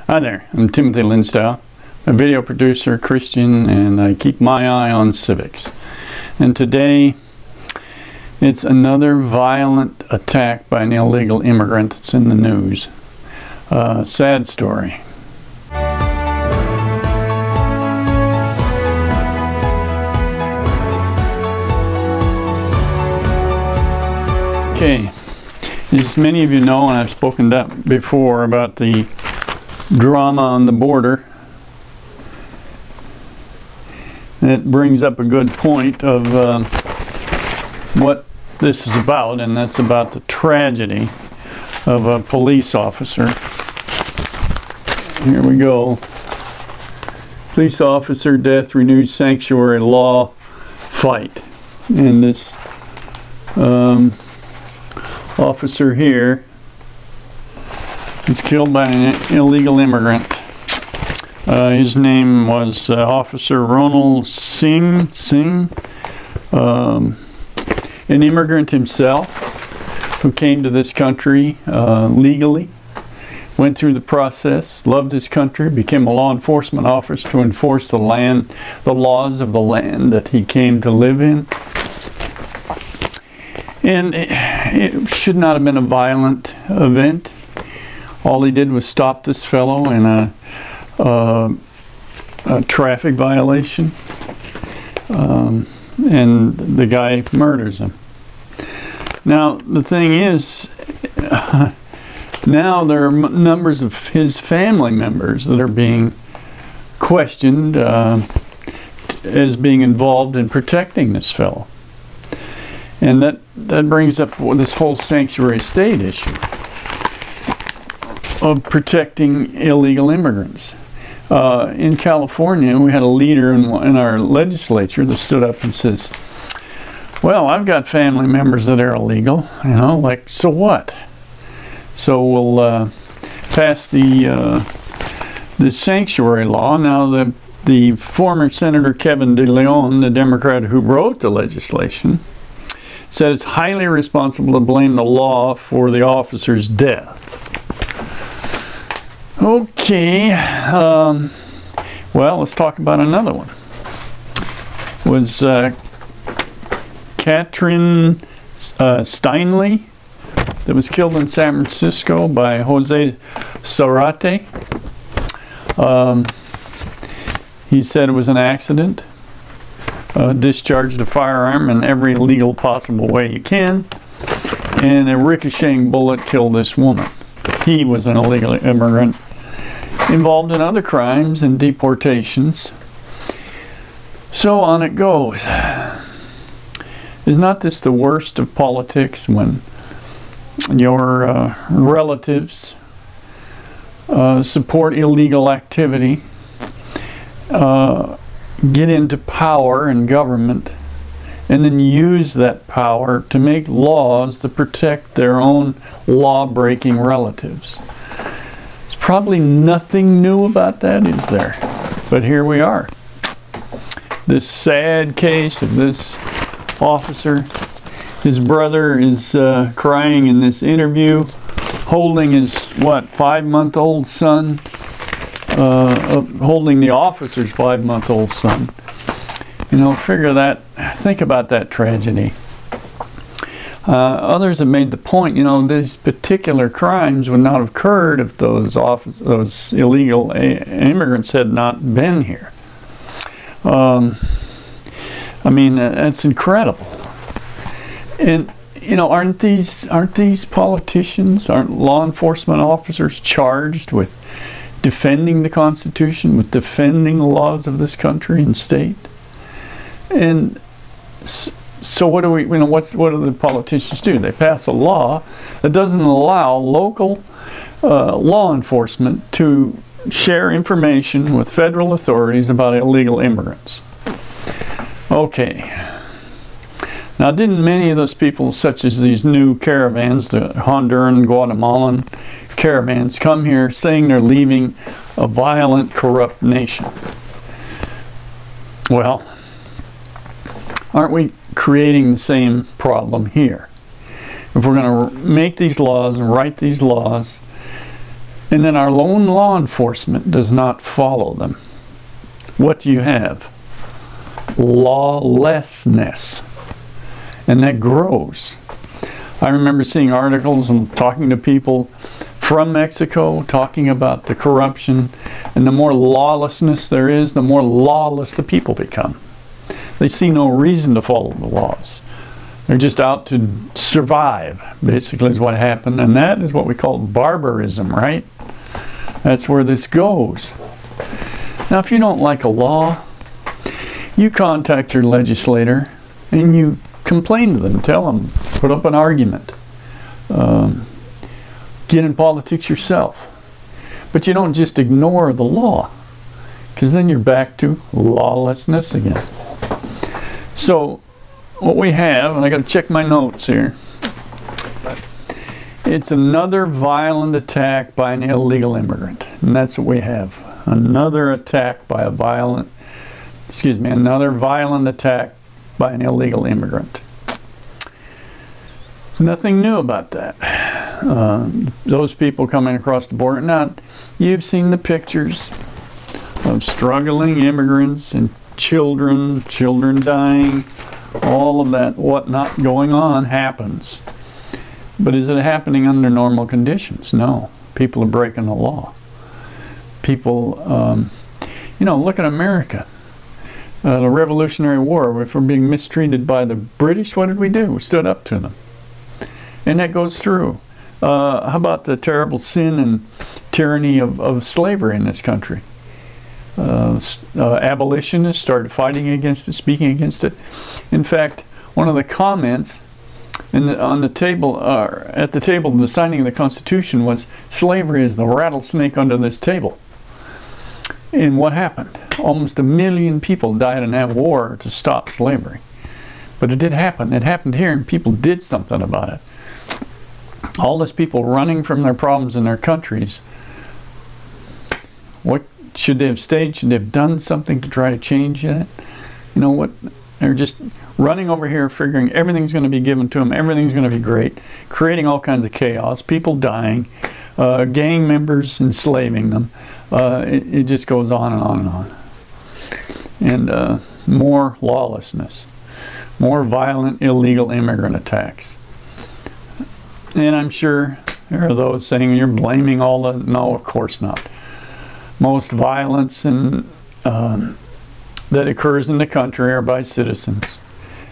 Hi there, I'm Timothy Linsdau, a video producer, Christian, and I keep my eye on civics. And today, it's another violent attack by an illegal immigrant that's in the news. Sad story. Okay, as many of you know, and I've spoken before about the drama on the border. It brings up a good point of what this is about, and that's about the tragedy of a police officer. Here we go. Police officer death renews sanctuary law fight. And this officer here was killed by an illegal immigrant. His name was Officer Ronald Singh, an immigrant himself who came to this country legally, went through the process, loved his country, became a law enforcement officer to enforce the laws of the land that he came to live in. And it should not have been a violent event. All he did was stop this fellow in a traffic violation, and the guy murders him. Now the thing is, now there are numbers of his family members that are being questioned as being involved in protecting this fellow, and that brings up this whole sanctuary state issue of protecting illegal immigrants. In California, we had a leader in our legislature that stood up and says, well, I've got family members that are illegal, you know, like, so what? So we'll pass the sanctuary law. Now the former Senator Kevin De Leon, the Democrat who wrote the legislation, said it's highly irresponsible to blame the law for the officer's death. Okay, well, let's talk about another one. It was Catherine Steinle that was killed in San Francisco by Jose Zarate. He said it was an accident. Discharged a firearm in every legal possible way you can, and a ricocheting bullet killed this woman. He was an illegal immigrant involved in other crimes and deportations. So on it goes. Is not this the worst of politics, when your relatives support illegal activity, get into power and government, and then use that power to make laws to protect their own law-breaking relatives? There's probably nothing new about that, is there? But here we are. This sad case of this officer. His brother is crying in this interview, holding his, what, 5-month-old son, holding the officer's 5-month-old son. You know, think about that tragedy. Others have made the point, you know, these particular crimes would not have occurred if those illegal immigrants had not been here. I mean, that's incredible. And you know, aren't these politicians, aren't law enforcement officers charged with defending the Constitution, with defending the laws of this country and state? And so what do what do the politicians do? They pass a law that doesn't allow local law enforcement to share information with federal authorities about illegal immigrants. Okay. Now, didn't many of those people, such as these new caravans, the Honduran, Guatemalan caravans, come here saying they're leaving a violent, corrupt nation? Well, aren't we creating the same problem here? If we're going to make these laws and write these laws, And then our own law enforcement does not follow them. What do you have? Lawlessness. And that grows. I remember seeing articles and talking to people from Mexico talking about the corruption, and the more lawlessness there is, the more lawless the people become. They see no reason to follow the laws. They're just out to survive, basically, is what happened. And that is what we call barbarism, right? That's where this goes. Now, if you don't like a law, you contact your legislator and you complain to them, tell them, put up an argument. Get in politics yourself. But you don't just ignore the law, because then you're back to lawlessness again. So, what we have, and I got to check my notes here, it's another violent attack by an illegal immigrant. And that's what we have. Another attack by another violent attack by an illegal immigrant. Nothing new about that. Those people coming across the border. Now, you've seen the pictures of struggling immigrants and children dying, all of that, whatnot going on happens. But is it happening under normal conditions? No. People are breaking the law. People, look at America. The Revolutionary War, if we're being mistreated by the British, what did we do? We stood up to them. And that goes through. How about the terrible sin and tyranny of slavery in this country? Abolitionists started fighting against it, speaking against it. In fact, one of the comments on the table, at the table of the signing of the Constitution was, slavery is the rattlesnake under this table. And what happened? Almost 1 million people died in that war to stop slavery. But it did happen. It happened here, and people did something about it. All those people running from their problems in their countries, what should they have stayed? Should they have done something to try to change it? You know what? They're just running over here figuring everything's going to be given to them, everything's going to be great, creating all kinds of chaos, people dying, gang members enslaving them. It just goes on and on and on. And more lawlessness, more violent illegal immigrant attacks. And I'm sure there are those saying you're blaming all the... No, of course not. Most violence and that occurs in the country are by citizens,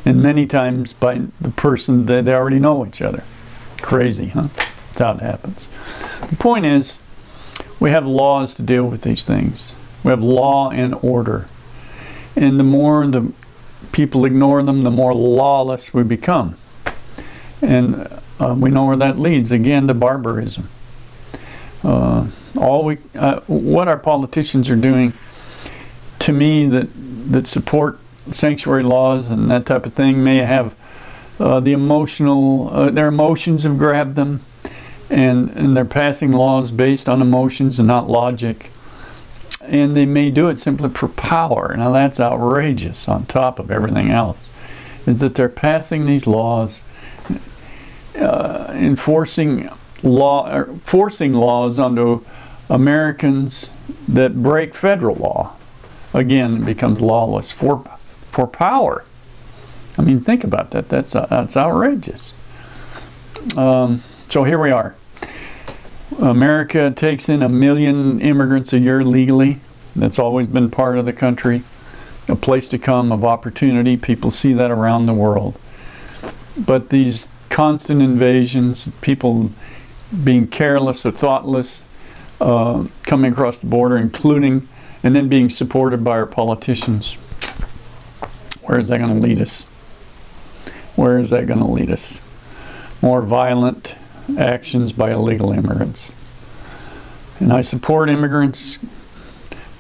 and many times by the person that they already know each other. Crazy, huh? That's how it happens. The point is, we have laws to deal with these things. We have law and order. And the more the people ignore them, the more lawless we become. And we know where that leads, again, to barbarism. What our politicians are doing, to me, that support sanctuary laws and that type of thing, may have their emotions have grabbed them, and they're passing laws based on emotions and not logic. And they may do it simply for power. Now that's outrageous on top of everything else, is that they're passing these laws, forcing laws onto Americans that break federal law. Again, it becomes lawless for power. I mean, think about that. That's outrageous. So here we are. America takes in 1 million immigrants a year legally. That's always been part of the country. A place to come of opportunity. People see that around the world. But these constant invasions, people being careless or thoughtless, coming across the border, including, and then being supported by our politicians. Where is that going to lead us? Where is that going to lead us? More violent actions by illegal immigrants. And I support immigrants.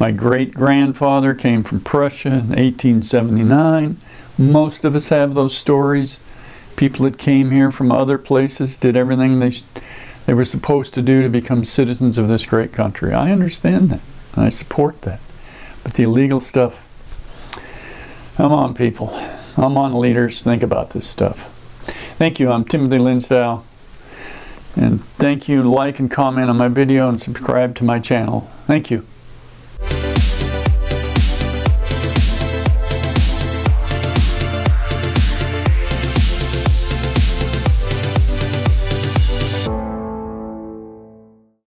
My great-grandfather came from Prussia in 1879. Most of us have those stories. People that came here from other places did everything they were supposed to do to become citizens of this great country. I understand that. I support that. But the illegal stuff, come on, people. Come on, leaders. Think about this stuff. Thank you. I'm Timothy Linsdau. And thank you. Like and comment on my video and subscribe to my channel. Thank you.